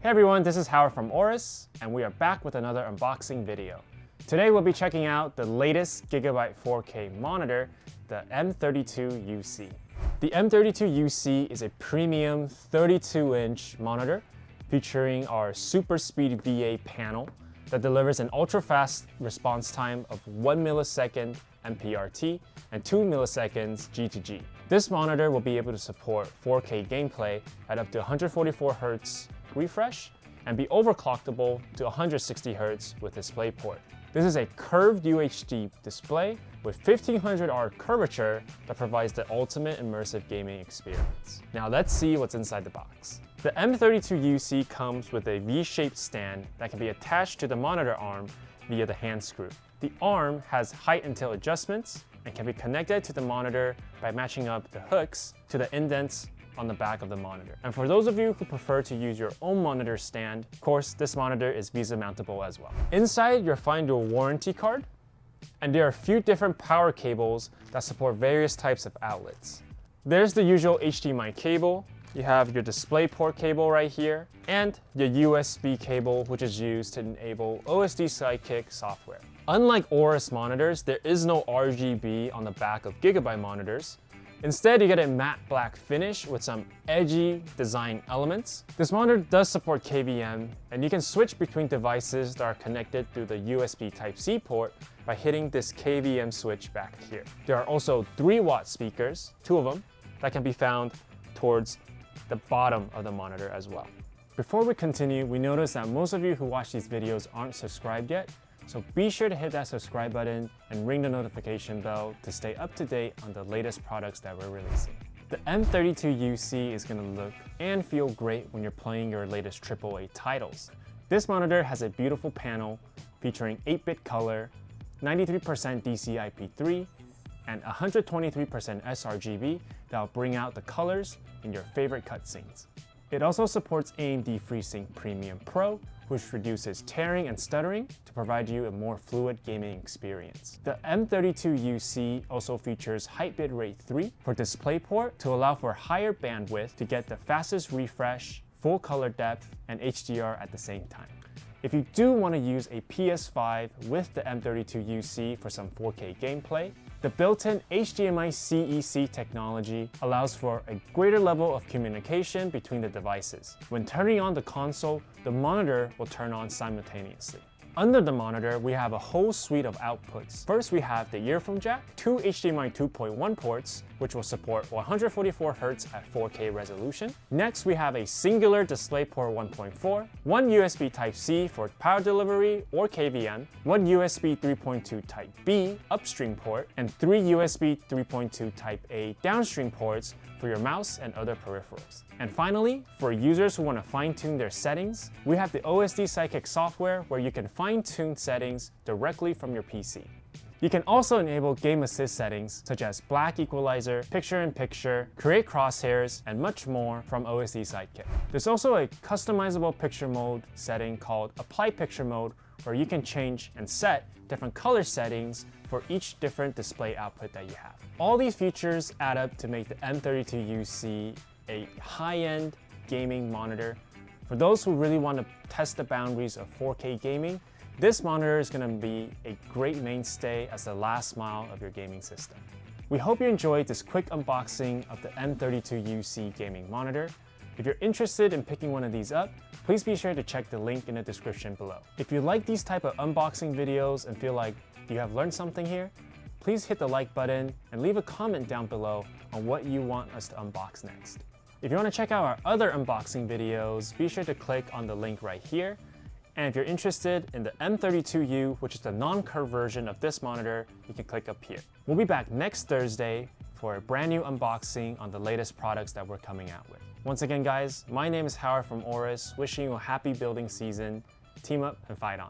Hey everyone, this is Howard from Newous, and we are back with another unboxing video. Today we'll be checking out the latest Gigabyte 4K monitor, the M32UC. The M32UC is a premium 32-inch monitor featuring our Super Speed VA panel that delivers an ultra-fast response time of 1 millisecond MPRT and 2 milliseconds G2G. This monitor will be able to support 4K gameplay at up to 144Hz refresh and be overclockable to 160Hz with DisplayPort. This is a curved UHD display with 1500R curvature that provides the ultimate immersive gaming experience. Now let's see what's inside the box. The M32UC comes with a V-shaped stand that can be attached to the monitor arm via the hand screw. The arm has height and tail adjustments and can be connected to the monitor by matching up the hooks to the indents on the back of the monitor. And for those of you who prefer to use your own monitor stand, of course, this monitor is Visa mountable as well. Inside, you'll find your warranty card, and there are a few different power cables that support various types of outlets. There's the usual HDMI cable, you have your DisplayPort cable right here, and your USB cable, which is used to enable OSD Sidekick software. Unlike Newous monitors, there is no RGB on the back of Gigabyte monitors. Instead, you get a matte black finish with some edgy design elements. This monitor does support KVM, and you can switch between devices that are connected through the USB Type-C port by hitting this KVM switch back here. There are also 3-watt speakers, 2 of them, that can be found towards the bottom of the monitor as well. Before we continue, we noticed that most of you who watch these videos aren't subscribed yet, so be sure to hit that subscribe button and ring the notification bell to stay up to date on the latest products that we're releasing. The M32UC is going to look and feel great when you're playing your latest AAA titles. This monitor has a beautiful panel featuring 8-bit color, 93% DCI-P3, and 123% sRGB that will bring out the colors in your favorite cutscenes. It also supports AMD FreeSync Premium Pro, which reduces tearing and stuttering to provide you a more fluid gaming experience. The M32UC also features High Bitrate 3 for DisplayPort to allow for higher bandwidth to get the fastest refresh, full color depth, and HDR at the same time. If you do want to use a PS5 with the M32UC for some 4K gameplay, the built-in HDMI CEC technology allows for a greater level of communication between the devices. When turning on the console, the monitor will turn on simultaneously. Under the monitor, we have a whole suite of outputs. First, we have the earphone jack, 2 HDMI 2.1 ports, which will support 144Hz at 4K resolution. Next, we have a singular DisplayPort 1.4, 1 USB Type-C for power delivery or KVM, 1 USB 3.2 Type-B upstream port, and 3 USB 3.2 Type-A downstream ports for your mouse and other peripherals. And finally, for users who want to fine-tune their settings, we have the OSD Sidekick software where you can fine-tune settings directly from your PC. You can also enable game assist settings such as black equalizer, picture-in-picture, create crosshairs, and much more from OSD Sidekick. There's also a customizable picture mode setting called Apply Picture Mode where you can change and set different color settings for each different display output that you have. All these features add up to make the M32UC a high-end gaming monitor. For those who really want to test the boundaries of 4K gaming, this monitor is going to be a great mainstay as the last mile of your gaming system. We hope you enjoyed this quick unboxing of the M32UC gaming monitor. If you're interested in picking one of these up, please be sure to check the link in the description below. If you like these type of unboxing videos and feel like you have learned something here, please hit the like button and leave a comment down below on what you want us to unbox next. If you want to check out our other unboxing videos, be sure to click on the link right here. And if you're interested in the M32U, which is the non-curved version of this monitor, you can click up here. We'll be back next Thursday for a brand new unboxing on the latest products that we're coming out with. Once again, guys, my name is Howard from Newous, wishing you a happy building season. Team up and fight on.